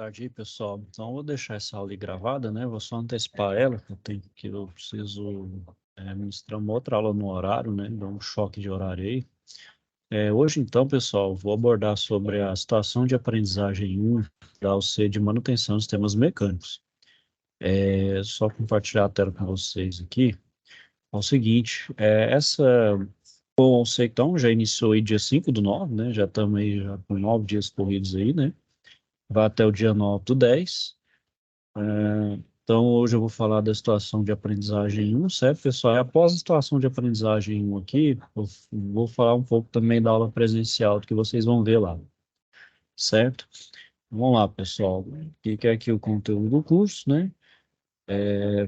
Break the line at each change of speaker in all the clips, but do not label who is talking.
Tarde aí, pessoal. Então, eu vou deixar essa aula aí gravada, né? Vou só antecipar ela, eu preciso ministrar uma outra aula no horário, né? Dar um choque de horário aí. Hoje, então, pessoal, vou abordar sobre a situação de aprendizagem 1 da UC de manutenção de sistemas mecânicos. Só compartilhar a tela com vocês aqui. É o seguinte, bom, você então já iniciou aí dia 5/9, né? Já estamos aí já com 9 dias corridos aí, né? Vai até o dia 9/10. Então, hoje eu vou falar da situação de aprendizagem 1, certo, pessoal? E após a situação de aprendizagem 1 aqui, eu vou falar um pouco também da aula presencial, que vocês vão ver lá, certo? Vamos lá, pessoal. O que é aqui o conteúdo do curso, né?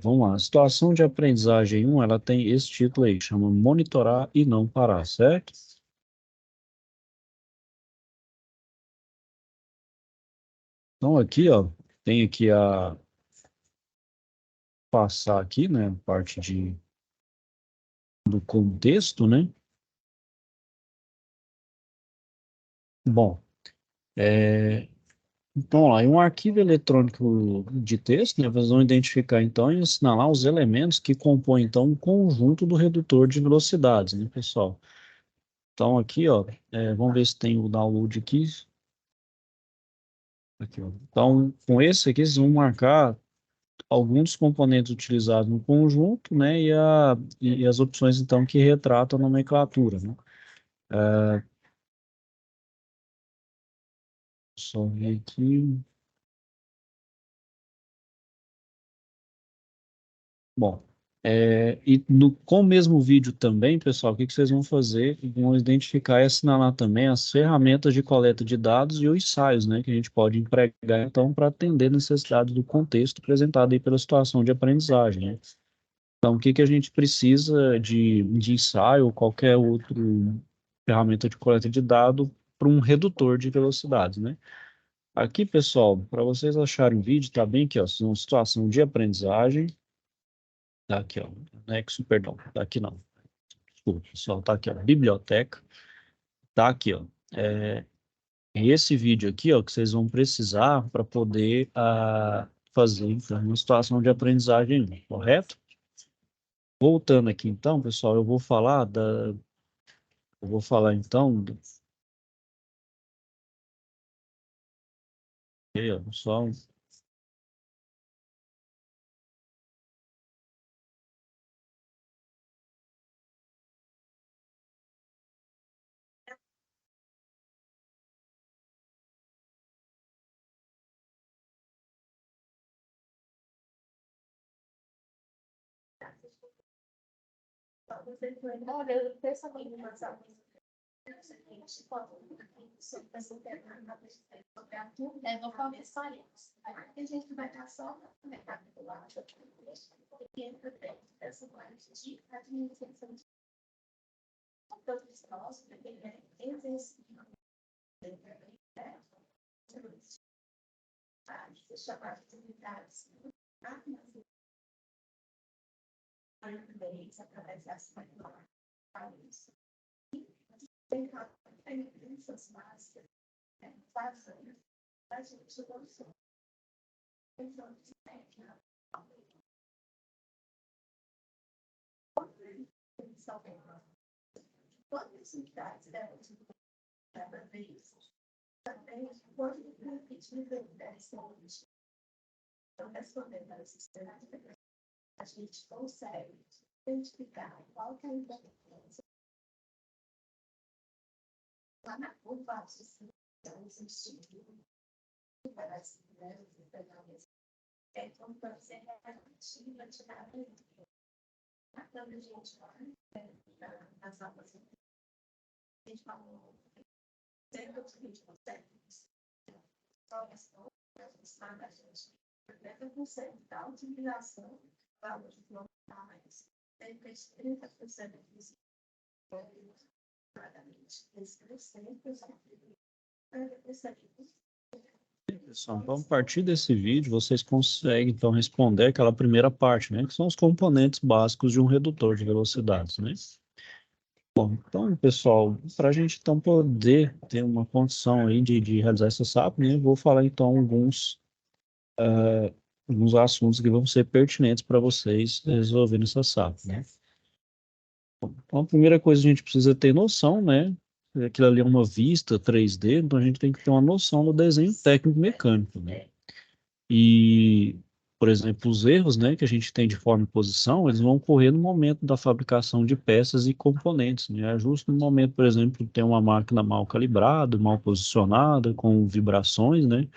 Vamos lá. A situação de aprendizagem 1, ela tem esse título aí, chama Monitorar e Não Parar, certo? Então, aqui, ó, tem aqui passar aqui, né, parte do contexto, né? Bom, então, lá, em um arquivo eletrônico de texto, né, vocês vão identificar, então, e assinalar os elementos que compõem, então, o conjunto do redutor de velocidades, né, pessoal? Então, aqui, ó, vamos ver se tem o download aqui. Aqui, ó. Então, com esse aqui, vocês vão marcar alguns dos componentes utilizados no conjunto, né, e as opções, então, que retratam a nomenclatura, né? Só ver aqui. Bom, com o mesmo vídeo também, pessoal, o que vocês vão fazer? Vão identificar e assinalar também as ferramentas de coleta de dados e os ensaios, né, que a gente pode empregar, então, para atender necessidades do contexto apresentado aí pela situação de aprendizagem, né? Então, o que a gente precisa de ensaio ou qualquer outra ferramenta de coleta de dados para um redutor de velocidades, né? Aqui, pessoal, para vocês acharem o vídeo, tá bem aqui, ó, uma situação de aprendizagem. Tá aqui, ó. Nexo, perdão. Tá aqui não. Desculpa, pessoal. Tá aqui, ó. Biblioteca. Tá aqui, ó. É esse vídeo aqui, ó, que vocês vão precisar para poder fazer então, uma situação de aprendizagem, correto? Voltando aqui, então, pessoal, eu vou falar então, só
Olha, eu penso em uma vou começar isso. A gente vai estar só no mercado do lado e entra dentro dessa parte de administração de todos nós, chamar de atividades através das palavras. Tem essas máscaras, fazem a gente gostou. Quando as unidades deram cada vez, também quando repetir saúde, então, respondendo às sistemas, a gente consegue identificar qual que é a importância lá na curva de existir parece que deve pegar mesmo. Então, pode ser relativa de cada quando a gente vai nas aulas, a gente falou cerca de 20%, só a gente 90% da utilização valores normais, cerca de 30% dos
pessoal, então, a partir desse vídeo, vocês conseguem, então, responder aquela primeira parte, né? Que são os componentes básicos de um redutor de velocidades, né? Bom, então, pessoal, para a gente, então, poder ter uma condição aí de realizar essa SAP, né? Vou falar, então, alguns alguns assuntos que vão ser pertinentes para vocês resolverem essa SAP, né? Então, a primeira coisa a gente precisa ter noção, né? Aquilo ali é uma vista 3D, então a gente tem que ter uma noção do desenho técnico mecânico, né? E, por exemplo, os erros, né, que a gente tem de forma e posição, eles vão ocorrer no momento da fabricação de peças e componentes, né? É justo no momento, por exemplo, de ter uma máquina mal calibrada, mal posicionada, com vibrações, né?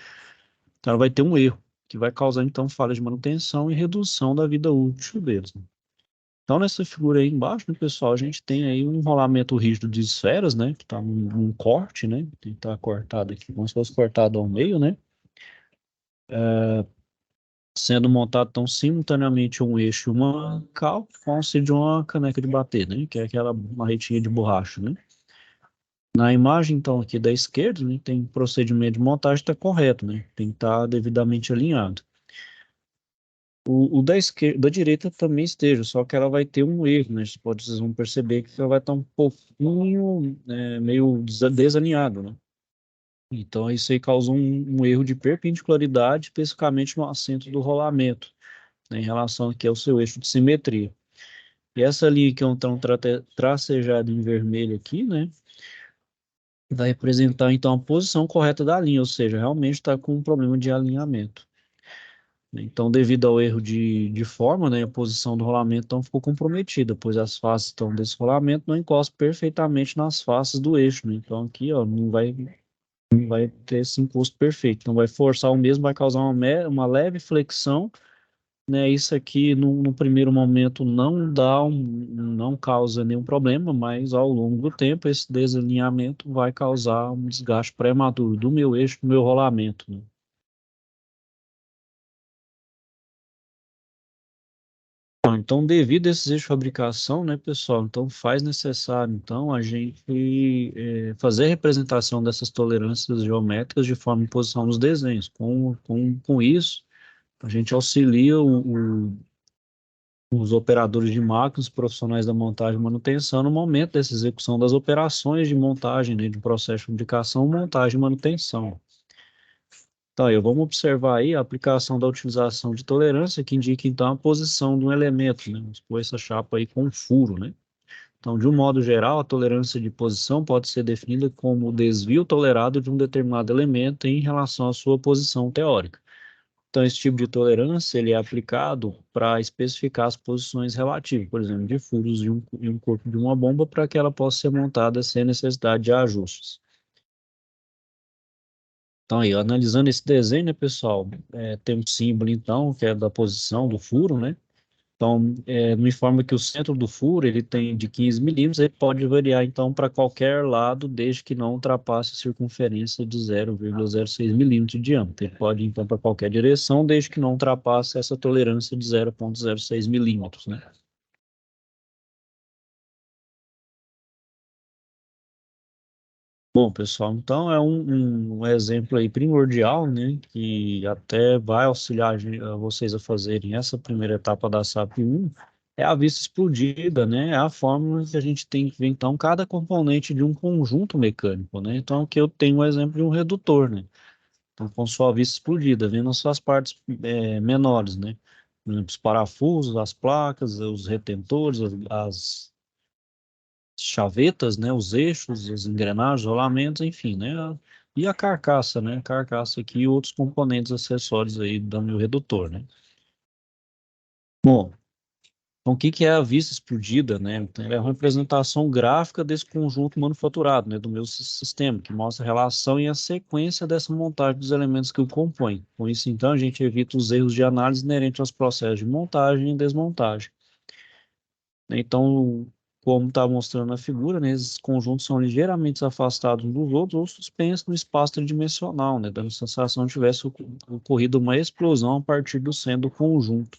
Então ela vai ter um erro, que vai causar, então, falha de manutenção e redução da vida útil deles, né? Então, nessa figura aí embaixo, né, pessoal, a gente tem aí um rolamento rígido de esferas, né, que está num corte, né, que está cortado aqui, como se fosse cortado ao meio, né, sendo montado, então, simultaneamente um eixo e uma cal, com auxílio de uma caneca de bater, né, que é aquela marretinha de borracha, né. Na imagem, então, aqui da esquerda, né, tem procedimento de montagem está correto, né, tem que estar devidamente alinhado. O da esquerda, da direita também esteja, só que ela vai ter um erro, né? Vocês vão perceber que ela vai estar um pouquinho, meio desalinhado, né? Então, isso aí causa um erro de perpendicularidade, especificamente no assento do rolamento, né, em relação aqui ao seu eixo de simetria. E essa linha que é um tão tracejado em vermelho aqui, né? Vai representar, então, a posição correta da linha, ou seja, realmente está com um problema de alinhamento. Então, devido ao erro de forma, né, a posição do rolamento então ficou comprometida, pois as faces então, desse rolamento não encostam perfeitamente nas faces do eixo, né? Então, aqui, ó, não vai ter esse encosto perfeito. Então, vai forçar o mesmo, vai causar uma leve flexão, né? Isso aqui, no primeiro momento, não causa nenhum problema, mas ao longo do tempo, esse desalinhamento vai causar um desgaste prematuro do meu eixo, do meu rolamento, né? Então, devido a esses eixos de fabricação, né, pessoal, então faz necessário, então, a gente fazer a representação dessas tolerâncias geométricas de forma e posição nos desenhos. Com isso, a gente auxilia os operadores de máquinas, profissionais da montagem e manutenção no momento dessa execução das operações de montagem, né, de processo de fabricação, montagem e manutenção. Então, aí, vamos observar aí a aplicação da utilização de tolerância, que indica, então, a posição de um elemento, né? Vamos pôr essa chapa aí com um furo, né? Então, de um modo geral, a tolerância de posição pode ser definida como o desvio tolerado de um determinado elemento em relação à sua posição teórica. Então, esse tipo de tolerância ele é aplicado para especificar as posições relativas, por exemplo, de furos em um corpo de uma bomba para que ela possa ser montada sem necessidade de ajustes. Então, aí, analisando esse desenho, né, pessoal, tem um símbolo, então, que é da posição do furo, né? Então, me informa que o centro do furo, ele tem de 15 milímetros, ele pode variar, então, para qualquer lado, desde que não ultrapasse a circunferência de 0,06 milímetros de diâmetro. Ele pode, então, para qualquer direção, desde que não ultrapasse essa tolerância de 0,06 milímetros, né? Bom, pessoal, então é um exemplo aí primordial, né, que até vai auxiliar a vocês a fazerem essa primeira etapa da SAP 1, é a vista explodida, né, é a forma que a gente tem que ver, então, cada componente de um conjunto mecânico, né, então aqui eu tenho um exemplo de um redutor, né, então com sua vista explodida, vendo as suas partes menores, né, por exemplo, os parafusos, as placas, os retentores, as chavetas, né, os eixos, as engrenagens, rolamentos, enfim, né, e a carcaça, né, a carcaça aqui e outros componentes acessórios aí do meu redutor, né. Bom, então o que que é a vista explodida, né? Então, ela é uma representação gráfica desse conjunto manufaturado, né, do meu sistema, que mostra a relação e a sequência dessa montagem dos elementos que o compõem. Com isso, então, a gente evita os erros de análise inerentes aos processos de montagem e desmontagem. Então, como está mostrando na figura, né, esses conjuntos são ligeiramente afastados uns dos outros ou suspensos no espaço tridimensional, né, dando a sensação de tivesse ocorrido uma explosão a partir do centro do conjunto.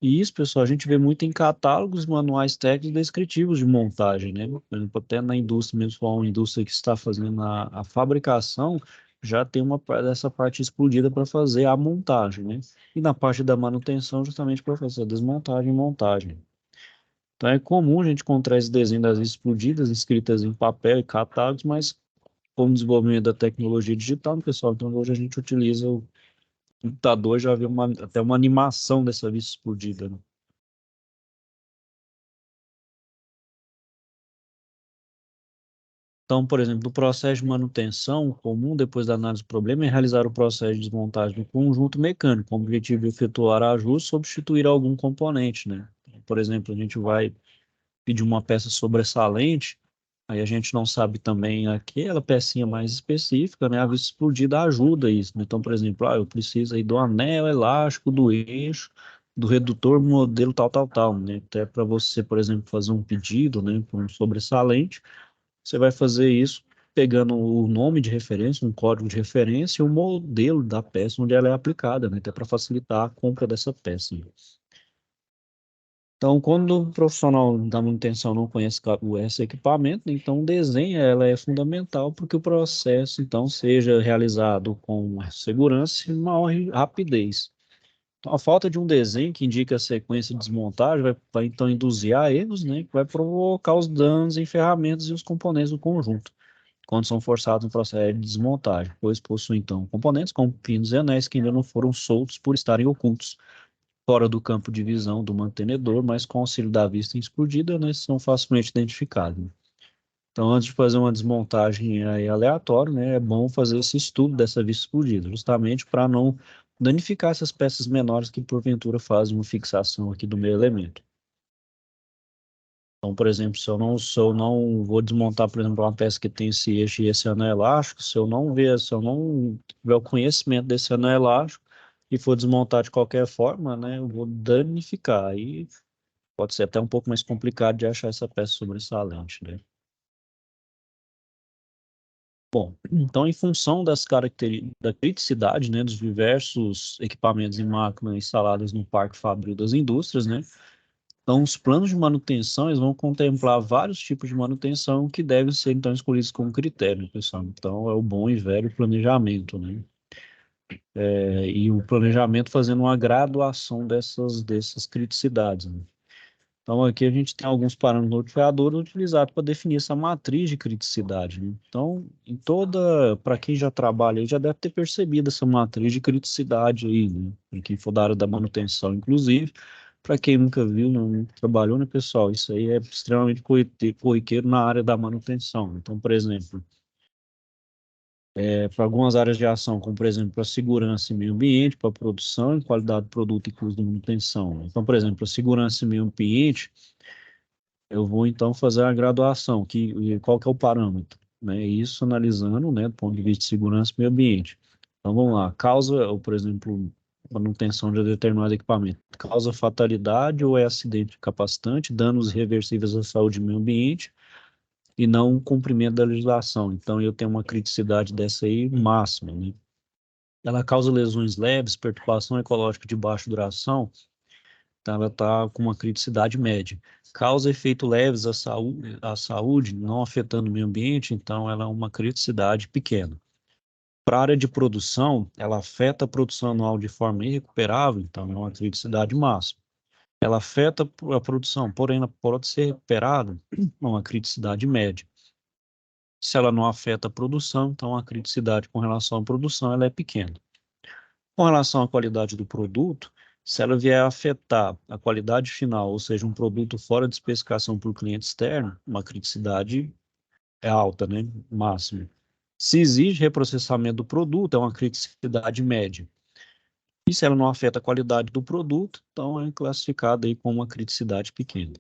E isso, pessoal, a gente vê muito em catálogos, manuais técnicos descritivos de montagem, né? Por exemplo, até na indústria mesmo, se for uma indústria que está fazendo a fabricação, já tem dessa parte explodida para fazer a montagem, né? E na parte da manutenção, justamente para fazer a desmontagem e montagem. Então é comum a gente encontrar esse desenho das explodidas escritas em papel e catálogos, mas com o desenvolvimento da tecnologia digital, pessoal, então hoje a gente utiliza computador já vê até uma animação dessa vista explodida, né? Então, por exemplo, no processo de manutenção, o comum depois da análise do problema é realizar o processo de desmontagem do conjunto mecânico, com o objetivo de efetuar ajustes, substituir algum componente, né? Por exemplo, a gente vai pedir uma peça sobressalente, aí a gente não sabe também aquela pecinha mais específica, né? A vista explodida ajuda isso, né? Então, por exemplo, eu preciso aí do anel elástico, do eixo, do redutor modelo tal, tal, tal, né? Até para você, por exemplo, fazer um pedido, né, para um sobressalente, você vai fazer isso pegando o nome de referência, um código de referência e o modelo da peça onde ela é aplicada, né? Até para facilitar a compra dessa peça. Então, quando o profissional da manutenção não conhece esse equipamento, então o desenho ela é fundamental para que o processo então seja realizado com segurança e maior rapidez. Então, a falta de um desenho que indica a sequência de desmontagem vai então induzir a erros, né, que vai provocar os danos em ferramentas e os componentes do conjunto, quando são forçados no processo de desmontagem, pois possuem então componentes como pinos e anéis que ainda não foram soltos por estarem ocultos fora do campo de visão do mantenedor, mas com auxílio da vista explodida, né, são facilmente identificados. Então, antes de fazer uma desmontagem aí aleatória, né, é bom fazer esse estudo dessa vista explodida, justamente para não danificar essas peças menores que porventura fazem uma fixação aqui do meu elemento. Então, por exemplo, se eu não vou desmontar, por exemplo, uma peça que tem esse eixo e esse anel elástico, se eu não tiver o conhecimento desse anel elástico e for desmontar de qualquer forma, né, eu vou danificar. Aí pode ser até um pouco mais complicado de achar essa peça sobressalente, né? Bom, então, em função das características da criticidade, né, dos diversos equipamentos e máquinas instalados no Parque Fabril das Indústrias, né, então os planos de manutenção eles vão contemplar vários tipos de manutenção que devem ser então escolhidos como critério, né, pessoal. Então, é o bom e velho planejamento, né? E o planejamento fazendo uma graduação dessas criticidades, né? Então, aqui a gente tem alguns parâmetros notificadores utilizados para definir essa matriz de criticidade, né? Então, para quem já trabalha aí, já deve ter percebido essa matriz de criticidade aí, né? Para quem for da área da manutenção, inclusive, para quem nunca viu, não trabalhou, né, pessoal? Isso aí é extremamente corriqueiro na área da manutenção. Então, por exemplo, para algumas áreas de ação, como por exemplo, para segurança e meio ambiente, para produção e qualidade do produto e custo de manutenção, né? Então, por exemplo, para segurança e meio ambiente, eu vou então fazer a graduação, qual que é o parâmetro, né? Isso analisando, né, do ponto de vista de segurança e meio ambiente. Então vamos lá, causa, ou, por exemplo, manutenção de determinado equipamento, causa fatalidade ou é acidente capacitante, danos irreversíveis à saúde e meio ambiente e não cumprimento da legislação. Então eu tenho uma criticidade dessa aí máxima, né? Ela causa lesões leves, perturbação ecológica de baixa duração, então, ela está com uma criticidade média. Causa efeito leves à saúde, não afetando o meio ambiente, então ela é uma criticidade pequena. Para a área de produção, ela afeta a produção anual de forma irrecuperável, então é uma criticidade máxima. Ela afeta a produção, porém ela pode ser recuperada, é uma criticidade média. Se ela não afeta a produção, então a criticidade com relação à produção ela é pequena. Com relação à qualidade do produto, se ela vier a afetar a qualidade final, ou seja, um produto fora de especificação para o cliente externo, uma criticidade é alta, né? Máxima. Se exige reprocessamento do produto, é uma criticidade média. E se ela não afeta a qualidade do produto, então é classificada aí como uma criticidade pequena.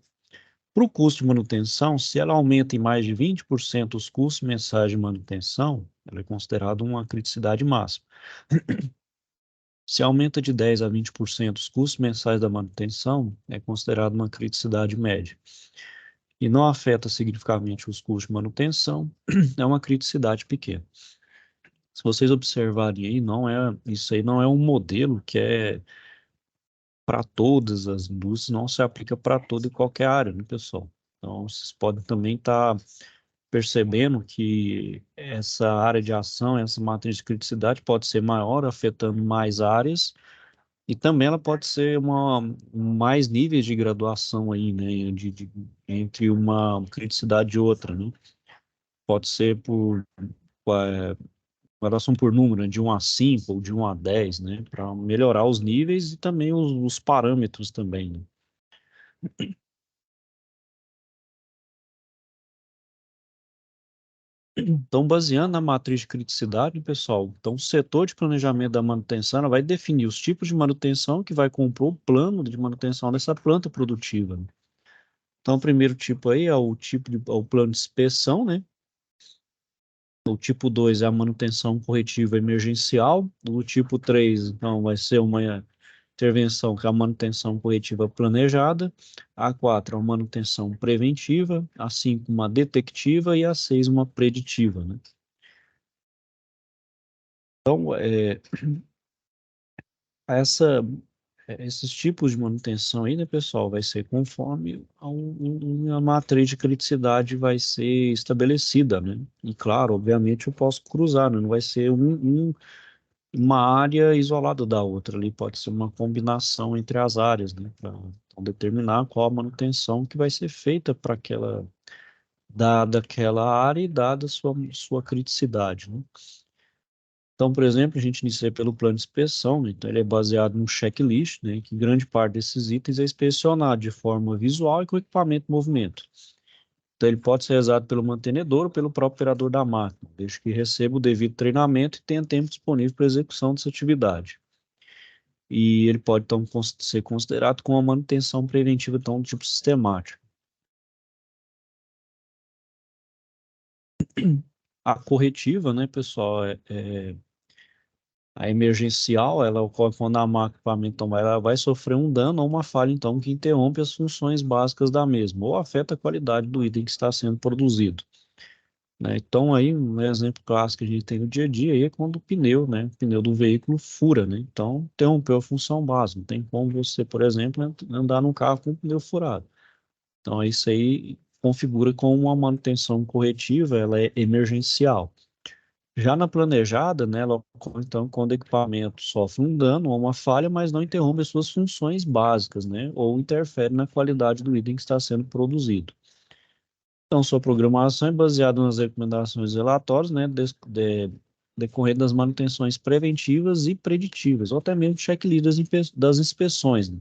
Para o custo de manutenção, se ela aumenta em mais de 20% os custos mensais de manutenção, ela é considerada uma criticidade máxima. Se aumenta de 10 a 20% os custos mensais da manutenção, é considerado uma criticidade média. E não afeta significativamente os custos de manutenção, é uma criticidade pequena. Se vocês observarem aí, isso aí não é um modelo que é para todas as indústrias, não se aplica para toda e qualquer área, né, pessoal? Então, vocês podem também estar percebendo que essa área de ação, essa matriz de criticidade pode ser maior, afetando mais áreas. E também ela pode ser mais níveis de graduação aí, né, entre uma criticidade e outra, né? Pode ser Variação por número, né, de 1 a 5 ou de 1 a 10, né? Para melhorar os níveis e também os parâmetros também, né? Então, baseando na matriz de criticidade, pessoal, então o setor de planejamento da manutenção ela vai definir os tipos de manutenção que vai compor o plano de manutenção dessa planta produtiva, né? Então, o primeiro tipo aí é o tipo de, é o plano de inspeção, né? O tipo 2 é a manutenção corretiva emergencial. O tipo 3 então, vai ser uma intervenção que é a manutenção corretiva planejada. A 4 é a manutenção preventiva. A 5 uma detectiva. E a 6 uma preditiva, né? Então, essa, esses tipos de manutenção aí, né, pessoal, vai ser conforme a matriz de criticidade vai ser estabelecida, né? E claro, obviamente eu posso cruzar, né? Não vai ser uma área isolada da outra ali, pode ser uma combinação entre as áreas, né? Para determinar qual a manutenção que vai ser feita para aquela, dada aquela área e dada sua criticidade, né? Então, por exemplo, a gente inicia pelo plano de inspeção, né? Então ele é baseado num checklist, né? Que grande parte desses itens é inspecionado de forma visual e com equipamento em movimento. Então ele pode ser realizado pelo mantenedor ou pelo próprio operador da máquina, desde que receba o devido treinamento e tenha tempo disponível para a execução dessa atividade. E ele pode, então, ser considerado como uma manutenção preventiva, então, do tipo sistemático. A corretiva, né, pessoal, a emergencial, ela ocorre quando a máquina, equipamento, então, ela vai sofrer um dano ou uma falha, então, que interrompe as funções básicas da mesma, ou afeta a qualidade do item que está sendo produzido, né? Então, aí, um exemplo clássico que a gente tem no dia a dia aí é quando o pneu, né, o pneu do veículo fura, né? Então, interrompeu a função básica. Não tem como você, por exemplo, andar num carro com o pneu furado. Então, isso aí configura como uma manutenção corretiva, ela é emergencial. Já na planejada, né, ela ocorre, então, quando o equipamento sofre um dano ou uma falha, mas não interrompe as suas funções básicas, né, ou interfere na qualidade do item que está sendo produzido. Então, sua programação é baseada nas recomendações relatórios, né, decorrer das manutenções preventivas e preditivas, ou até mesmo checklist das inspeções, né?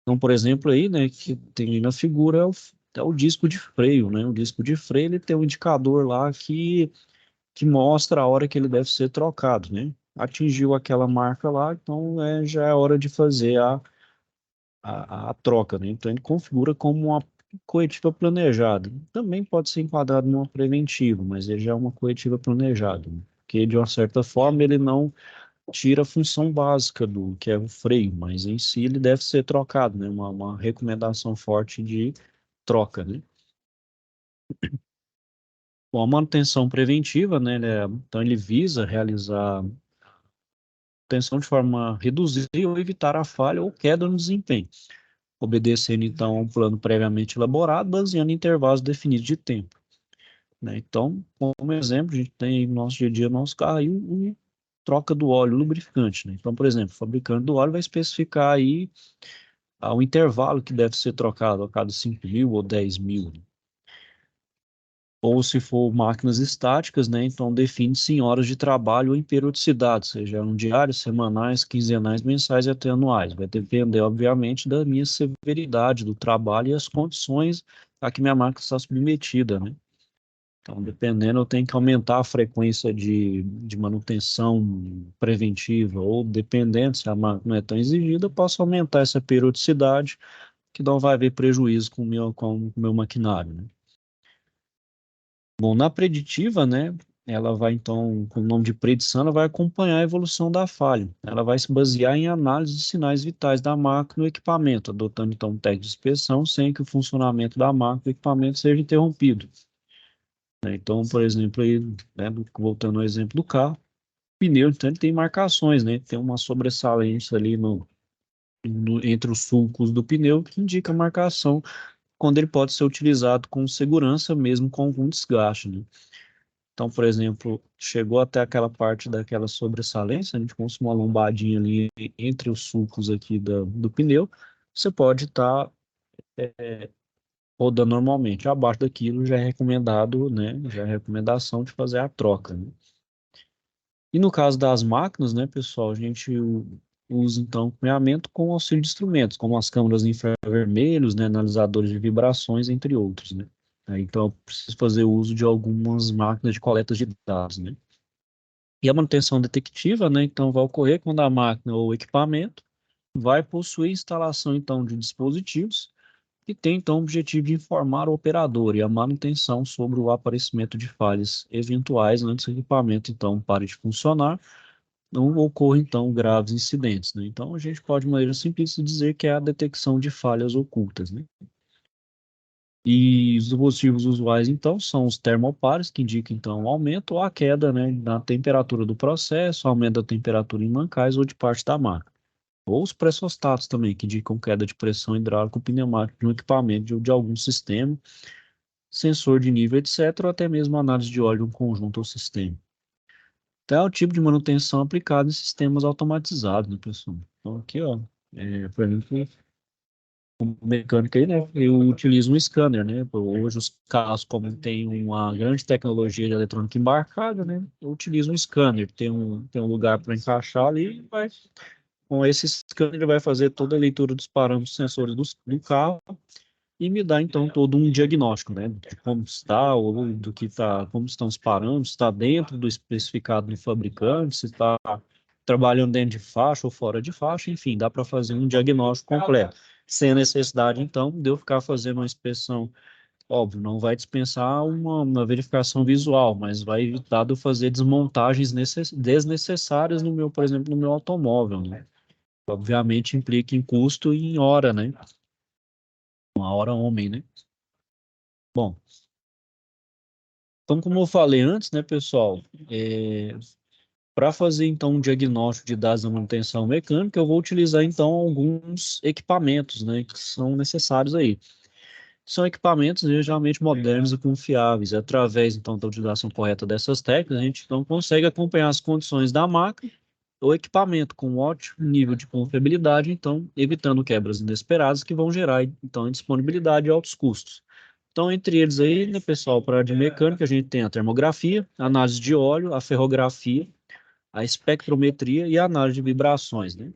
Então, por exemplo, aí, né, que tem na figura é o disco de freio, né? O disco de freio, ele tem um indicador lá que mostra a hora que ele deve ser trocado, né? Atingiu aquela marca lá, então já é hora de fazer a troca, né? Então, ele configura como uma corretiva planejada. Também pode ser enquadrado numa preventiva, mas ele já é uma corretiva planejada, né? Porque, de uma certa forma, ele não tira a função básica do que é o freio, mas em si ele deve ser trocado, né? Uma recomendação forte de troca, né? Bom, a manutenção preventiva, né? Então ele visa realizar manutenção de forma a reduzir ou evitar a falha ou queda no desempenho, obedecendo então a um plano previamente elaborado, baseando em intervalos definidos de tempo, né? Então, como exemplo, a gente tem aí no nosso dia a dia, no nosso carro, aí troca do óleo lubrificante, né? Então, por exemplo, o fabricante do óleo vai especificar aí o intervalo que deve ser trocado a cada 5.000 ou 10.000, né? Ou se for máquinas estáticas, né, então define-se em horas de trabalho ou em periodicidade, seja diários, semanais, quinzenais, mensais e até anuais. Vai depender, obviamente, da minha severidade do trabalho e as condições a que minha máquina está submetida, né? Então, dependendo, eu tenho que aumentar a frequência de manutenção preventiva, ou dependendo, se a máquina não é tão exigida, eu posso aumentar essa periodicidade, que não vai haver prejuízo com o meu maquinário, né? Bom, na preditiva, né, ela vai então, com o nome de predição, ela vai acompanhar a evolução da falha. Ela vai se basear em análise de sinais vitais da máquina e do equipamento, adotando então técnicas de inspeção sem que o funcionamento da máquina e do equipamento seja interrompido, né? Então, por exemplo, aí, né, voltando ao exemplo do carro, o pneu, então, ele tem marcações, né? Tem uma sobressalência ali entre os sulcos do pneu que indica a marcação quando ele pode ser utilizado com segurança, mesmo com algum desgaste, né? Então, por exemplo, chegou até aquela parte daquela sobressalência, a gente conseguiu uma lombadinha ali entre os sulcos aqui do pneu, você pode estar rodando normalmente. Abaixo daquilo já é recomendado, né? Já é recomendação de fazer a troca, né? E no caso das máquinas, né, pessoal, a gente usa então acompanhamento com auxílio de instrumentos, como as câmeras infravermelhos, né, analisadores de vibrações, entre outros, né. Então, eu preciso fazer uso de algumas máquinas de coleta de dados, né. E a manutenção detectiva, né, então vai ocorrer quando a máquina ou equipamento vai possuir instalação então de dispositivos que tem então o objetivo de informar o operador e a manutenção sobre o aparecimento de falhas eventuais antes que o equipamento então pare de funcionar, não ocorram então graves incidentes, né? Então a gente pode de maneira simples dizer que é a detecção de falhas ocultas, né? E os dispositivos usuais então são os termopares, que indicam então o aumento ou a queda, né, na temperatura do processo, aumento da temperatura em mancais ou de parte da máquina. Ou os pressostatos também, que indicam queda de pressão hidráulica ou pneumática de um equipamento de algum sistema, sensor de nível, etc., ou até mesmo análise de óleo de um conjunto ou sistema. Então, é o tipo de manutenção aplicado em sistemas automatizados, né, pessoal? Então, aqui, ó, por exemplo, o mecânico aí, né, eu utilizo um scanner, né? Hoje os carros, como tem uma grande tecnologia de eletrônica embarcada, né, eu utilizo um scanner, tem um lugar para encaixar ali, vai, com esse scanner ele vai fazer toda a leitura dos parâmetros sensores do carro e me dá então todo um diagnóstico, né, de como está, ou do que está, como estão os parâmetros, está dentro do especificado do fabricante, se está trabalhando dentro de faixa ou fora de faixa, enfim, dá para fazer um diagnóstico completo, sem a necessidade então de eu ficar fazendo uma inspeção. Óbvio, não vai dispensar uma verificação visual, mas vai evitar de eu fazer desmontagens desnecessárias no meu, por exemplo, no meu automóvel, né? Obviamente implica em custo e em hora, né? Uma hora homem, né? Bom, então como eu falei antes, né, pessoal, para fazer então um diagnóstico de dados da manutenção mecânica, eu vou utilizar então alguns equipamentos, né, que são necessários aí. São equipamentos geralmente modernos e confiáveis. Através então da utilização correta dessas técnicas, a gente então consegue acompanhar as condições da máquina ou equipamento com um ótimo nível de confiabilidade, então evitando quebras inesperadas que vão gerar então indisponibilidade e altos custos. Então, entre eles aí, né, pessoal, para a área de mecânica, a gente tem a termografia, a análise de óleo, a ferrografia, a espectrometria e a análise de vibrações, né?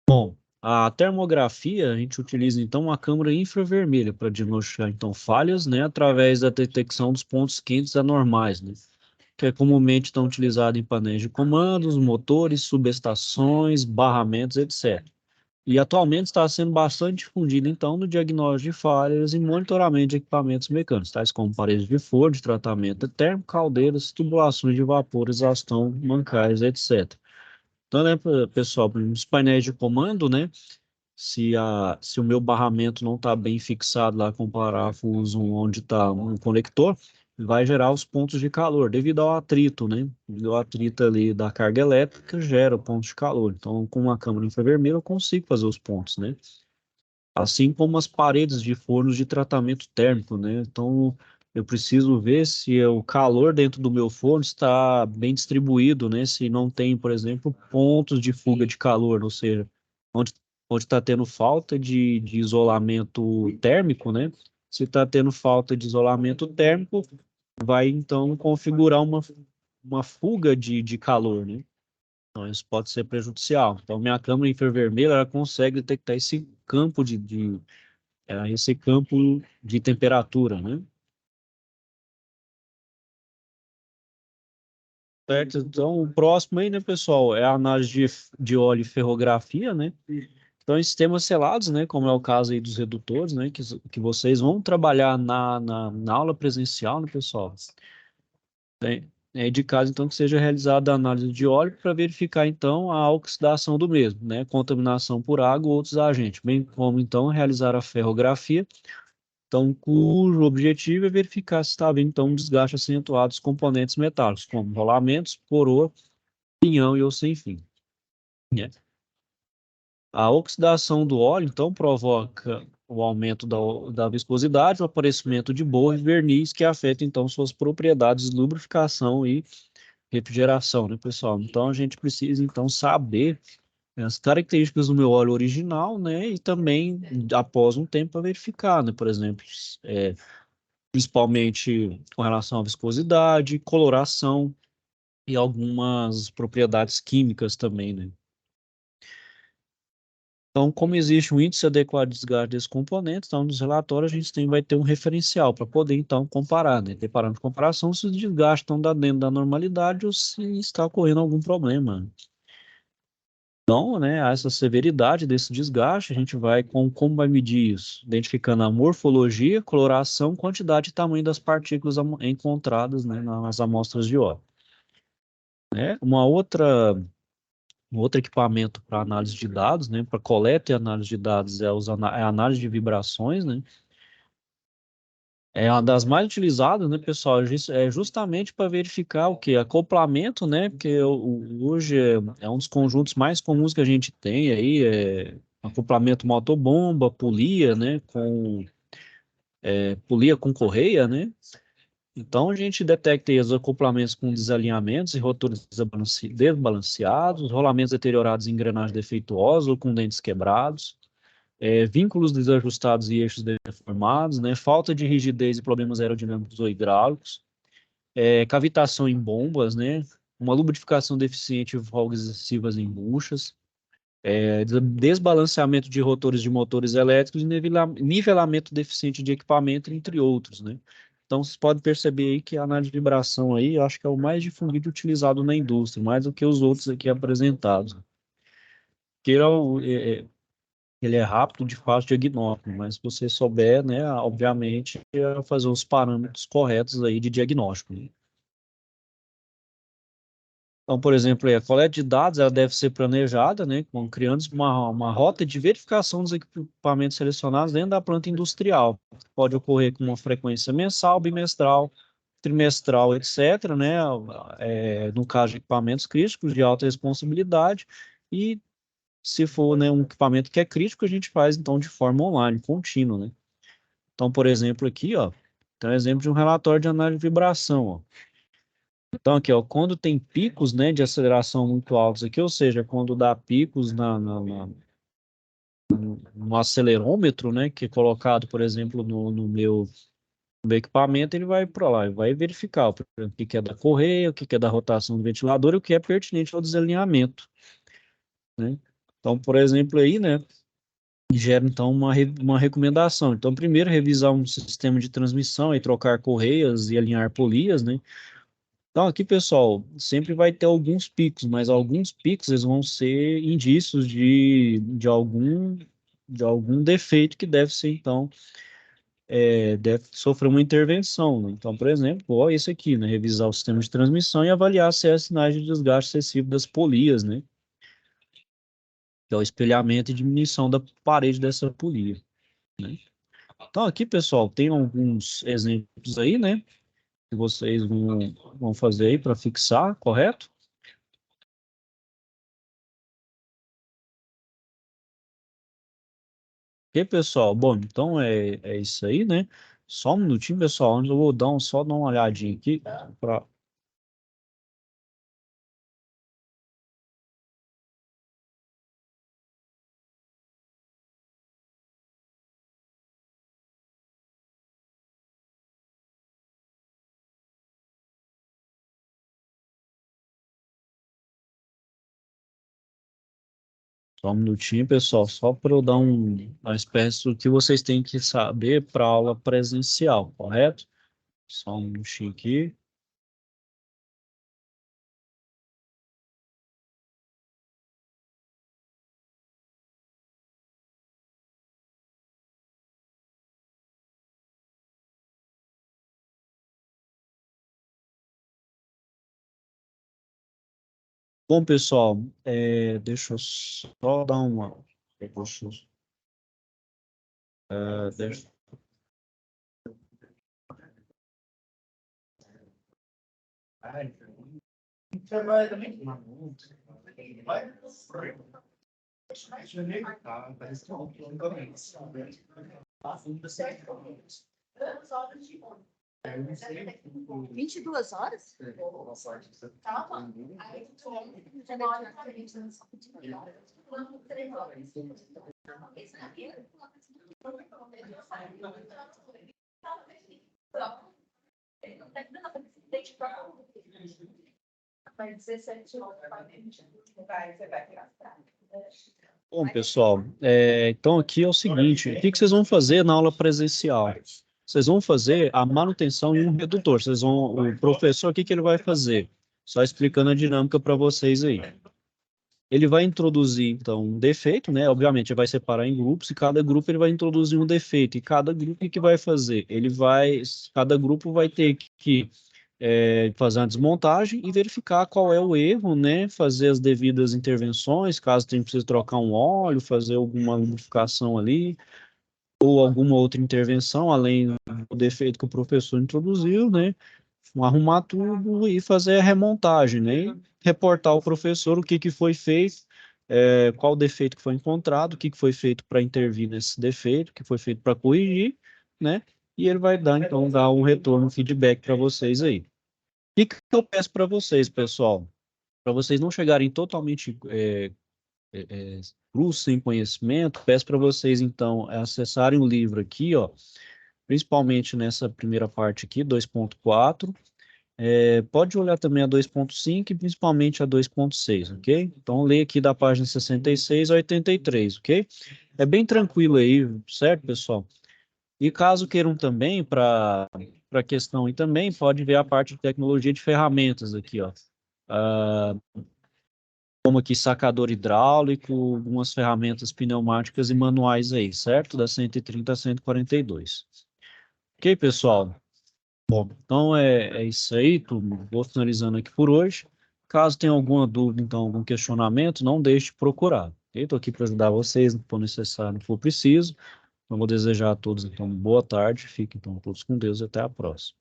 Bom, a termografia, a gente utiliza então uma câmera infravermelha para diagnosticar então falhas, né, através da detecção dos pontos quentes anormais, né, que é comumente então utilizado em painéis de comandos, motores, subestações, barramentos, etc. E atualmente está sendo bastante difundido, então, no diagnóstico de falhas e monitoramento de equipamentos mecânicos, tais como paredes de forno, de tratamento térmico, caldeiras, tubulações de vapor, exaustão, mancais, etc. Então, né, pessoal, nos painéis de comando, né, se o meu barramento não está bem fixado lá com o parafuso onde está um conector, vai gerar os pontos de calor, devido ao atrito, né? Devido ao atrito ali da carga elétrica, gera pontos de calor. Então, com uma câmera infravermelha, eu consigo fazer os pontos, né? Assim como as paredes de fornos de tratamento térmico, né? Então, eu preciso ver se o calor dentro do meu forno está bem distribuído, né? Se não tem, por exemplo, pontos de fuga de calor, ou seja, onde está tendo falta de isolamento térmico, né? Se está tendo falta de isolamento térmico, vai então configurar uma fuga de calor, né? Então, isso pode ser prejudicial. Então, minha câmera infravermelha, ela consegue detectar esse campo de temperatura, né? Certo? Então, o próximo aí, né, pessoal, é a análise de óleo e ferrografia, né? Então, em sistemas selados, né, como é o caso aí dos redutores, né, que vocês vão trabalhar na aula presencial, né, pessoal? É de caso, então, que seja realizada a análise de óleo para verificar, então, a oxidação do mesmo, né, contaminação por água ou outros agentes, bem como, então, realizar a ferrografia, então, cujo objetivo é verificar se está havendo, então, um desgaste acentuado dos componentes metálicos, como rolamentos, coroa, pinhão e ou sem fim, né? A oxidação do óleo, então, provoca o aumento da viscosidade, o aparecimento de borra e verniz, que afeta, então, suas propriedades de lubrificação e refrigeração, né, pessoal? Então, a gente precisa, então, saber as características do meu óleo original, né, e também, após um tempo, para verificar, né, por exemplo, principalmente com relação à viscosidade, coloração, e algumas propriedades químicas também, né? Então, como existe um índice adequado de desgaste desses componentes, então nos relatórios a gente vai ter um referencial para poder então comparar, né? Ter parâmetro de comparação se os desgastes estão dentro da normalidade ou se está ocorrendo algum problema. Então, né, essa severidade desse desgaste, a gente vai como vai medir isso? Identificando a morfologia, coloração, quantidade e tamanho das partículas encontradas, né, nas amostras de óleo. Né? Um outro equipamento para análise de dados, né, para coleta e análise de dados é a análise de vibrações, né? É uma das mais utilizadas, né, pessoal? É justamente para verificar o que? Acoplamento, né? Porque hoje é um dos conjuntos mais comuns que a gente tem aí, acoplamento motobomba, polia, né? Polia com correia, né? Então a gente detecta aí os acoplamentos com desalinhamentos e rotores desbalanceados, rolamentos deteriorados em engrenagens defeituosas ou com dentes quebrados, vínculos desajustados e eixos deformados, né, falta de rigidez e problemas aerodinâmicos ou hidráulicos, cavitação em bombas, né, uma lubrificação deficiente e folgas excessivas em buchas, desbalanceamento de rotores de motores elétricos e nivelamento deficiente de equipamento, entre outros, né. Então, vocês podem perceber aí que a análise de vibração aí, eu acho que é o mais difundido e utilizado na indústria, mais do que os outros aqui apresentados. Que ele é rápido, de fácil diagnóstico, mas se você souber, né, obviamente, fazer os parâmetros corretos aí de diagnóstico, né? Então, por exemplo, a coleta de dados ela deve ser planejada, né, criando uma rota de verificação dos equipamentos selecionados dentro da planta industrial. Pode ocorrer com uma frequência mensal, bimestral, trimestral, etc., né, no caso de equipamentos críticos de alta responsabilidade, e se for, né, um equipamento que é crítico, a gente faz, então, de forma online, contínua, né? Então, por exemplo, aqui, ó, tem um exemplo de um relatório de análise de vibração, ó. Então, aqui, ó, quando tem picos, né, de aceleração muito altos aqui, ou seja, quando dá picos no acelerômetro, né, que é colocado, por exemplo, no meu equipamento, ele vai para lá e vai verificar por exemplo, o que que é da correia, o que que é da rotação do ventilador e o que é pertinente ao desalinhamento, né? Então, por exemplo, aí, né, gera então uma recomendação. Então, primeiro, revisar um sistema de transmissão e trocar correias e alinhar polias, né? Então, aqui, pessoal, sempre vai ter alguns picos, mas alguns picos eles vão ser indícios de algum defeito que deve ser, então, deve sofrer uma intervenção, né? Então, por exemplo, ó, esse aqui, né? Revisar o sistema de transmissão e avaliar se há sinais de desgaste excessivo das polias, né? Que é o espelhamento e diminuição da parede dessa polia, né? Então, aqui, pessoal, tem alguns exemplos aí, né? Que vocês vão fazer aí para fixar, correto? Ok, pessoal? Bom, então é isso aí, né? Só um minutinho, pessoal, onde eu vou só dar uma olhadinha aqui para. Só um minutinho, pessoal, só para eu dar uma espécie do que vocês têm que saber para aula presencial, correto? Só um minutinho aqui. Bom, pessoal, deixa eu só dar uma. Deixa, eu- deixa,
Vai 17 horas para dentro. Você vai gastar.
Bom, pessoal, então aqui é o seguinte, o que vocês vão fazer na aula presencial? Vocês vão fazer a manutenção em um redutor. O professor, o que ele vai fazer? Só explicando a dinâmica para vocês aí. Ele vai introduzir, então, um defeito, né? Obviamente, ele vai separar em grupos e cada grupo ele vai introduzir um defeito. E cada grupo, o que vai fazer? Cada grupo vai ter que fazer uma desmontagem e verificar qual é o erro, né? Fazer as devidas intervenções, caso tenha precisa trocar um óleo, fazer alguma modificação ali, ou alguma outra intervenção, além do defeito que o professor introduziu, né? Arrumar tudo e fazer a remontagem, né? E reportar ao professor o que foi feito, qual defeito que foi encontrado, o que foi feito para intervir nesse defeito, o que foi feito para corrigir, né? E ele vai dar, então, dar um retorno, um feedback para vocês aí. O que eu peço para vocês, pessoal? Para vocês não chegarem totalmente crus, sem conhecimento, peço para vocês, então, acessarem o livro aqui, ó, principalmente nessa primeira parte aqui, 2.4. Pode olhar também a 2.5 e principalmente a 2.6, ok? Então, leia aqui da página 66 a 83, ok? É bem tranquilo aí, certo, pessoal? E caso queiram também, para a questão, e também pode ver a parte de tecnologia de ferramentas aqui, ó. Como aqui sacador hidráulico, algumas ferramentas pneumáticas e manuais aí, certo? Da 130 a 142. Ok, pessoal? Bom, então é isso aí, vou finalizando aqui por hoje. Caso tenha alguma dúvida, então, algum questionamento, não deixe de procurar. Estou aqui para ajudar vocês, no que for necessário, no que for preciso. Eu vou desejar a todos, então, boa tarde, fiquem então todos com Deus e até a próxima.